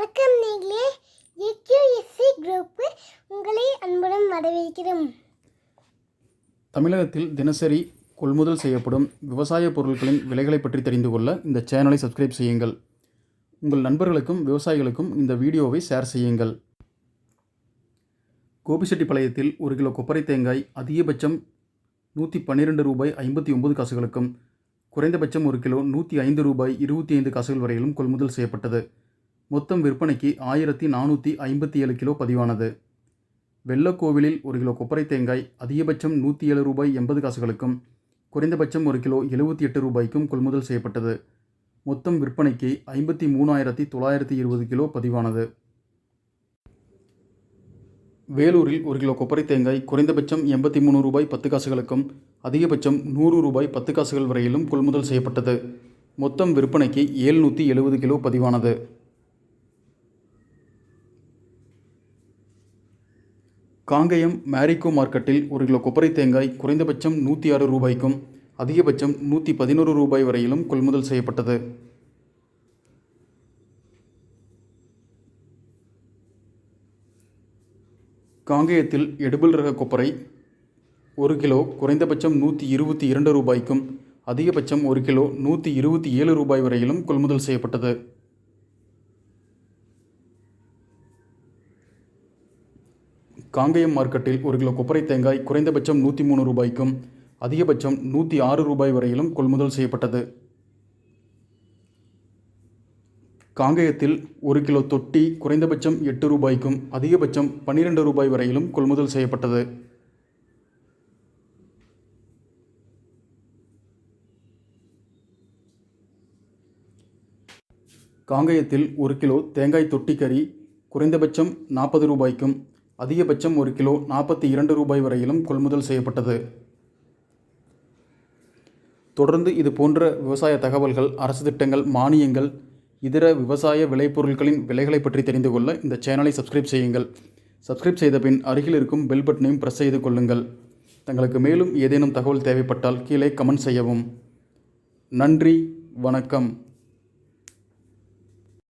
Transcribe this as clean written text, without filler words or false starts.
வணக்கம் நீங்களே EQSC group உங்களை அன்புடன் வரவேற்கிறோம். தமிழகத்தில் தினசரி கொள்முதல் செய்யப்படும் விவசாய பொருட்களின் விலைகளை பற்றி தெரிந்து கொள்ள இந்த சேனலை சப்ஸ்கிரைப் செய்யுங்கள். உங்கள் நண்பர்களுக்கும் விவசாயிகளுக்கும் இந்த வீடியோவை ஷேர் செய்யுங்கள். கோபிச்செட்டிப்பாளையத்தில் 1 கிலோ கொப்பரை தேங்காய் அதிகபட்சம் ₹112.59 குறைந்தபட்சம் 1 கிலோ ₹105.25 வரையிலும் கொள்முதல் செய்யப்பட்டது. மொத்தம் விற்பனைக்கு 1457 கிலோ பதிவானது. வெள்ளக்கோவிலில் 1 கிலோ கொப்பரை தேங்காய் அதிகபட்சம் ₹107.80 குறைந்தபட்சம் 1 கிலோ ₹78 கொள்முதல் செய்யப்பட்டது. மொத்தம் விற்பனைக்கு 53,920 கிலோ பதிவானது. வேலூரில் 1 கிலோ கொப்பரை தேங்காய் குறைந்தபட்சம் ₹83.10 அதிகபட்சம் ₹100.10 வரையிலும் கொள்முதல் செய்யப்பட்டது. மொத்தம் விற்பனைக்கு 770 கிலோ பதிவானது. காங்கயம் மேரிகோ மார்க்கெட்டில் 1 கிலோ கொப்பரை தேங்காய் குறைந்தபட்சம் ₹106 அதிகபட்சம் ₹111 வரையிலும் கொள்முதல் செய்யப்பட்டது. காங்கயத்தில் எடுபிள் ரக கொப்பரை 1 கிலோ குறைந்தபட்சம் ₹122 அதிகபட்சம் 1 கிலோ ₹127 வரையிலும் கொள்முதல் செய்யப்பட்டது. காங்கயம் மார்க்கெட்டில் 1 கிலோ கொப்பரை தேங்காய் குறைந்தபட்சம் ₹103 அதிகபட்சம் ₹106 வரையிலும் கொள்முதல் செய்யப்பட்டது. காங்கயத்தில் 1 கிலோ தொட்டி குறைந்தபட்சம் ₹8 அதிகபட்சம் ₹12 வரையிலும் கொள்முதல் செய்யப்பட்டது. காங்கயத்தில் 1 கிலோ தேங்காய் தொட்டி கறி குறைந்தபட்சம் ₹40 அதிகபட்சம் 1 கிலோ ₹42 வரையிலும் கொள்முதல் செய்யப்பட்டது. தொடர்ந்து இது போன்ற விவசாய தகவல்கள், அரசு திட்டங்கள், மானியங்கள், இதர விவசாய விளைபொருட்களின் விலைகளை பற்றி தெரிந்து கொள்ள இந்த சேனலை சப்ஸ்கிரைப் செய்யுங்கள். சப்ஸ்கிரைப் செய்த பின் அருகில் இருக்கும் பெல் பட்டனையும் பிரஸ் செய்து கொள்ளுங்கள். தங்களுக்கு மேலும் ஏதேனும் தகவல் தேவைப்பட்டால் கீழே கமெண்ட் செய்யவும். நன்றி, வணக்கம்.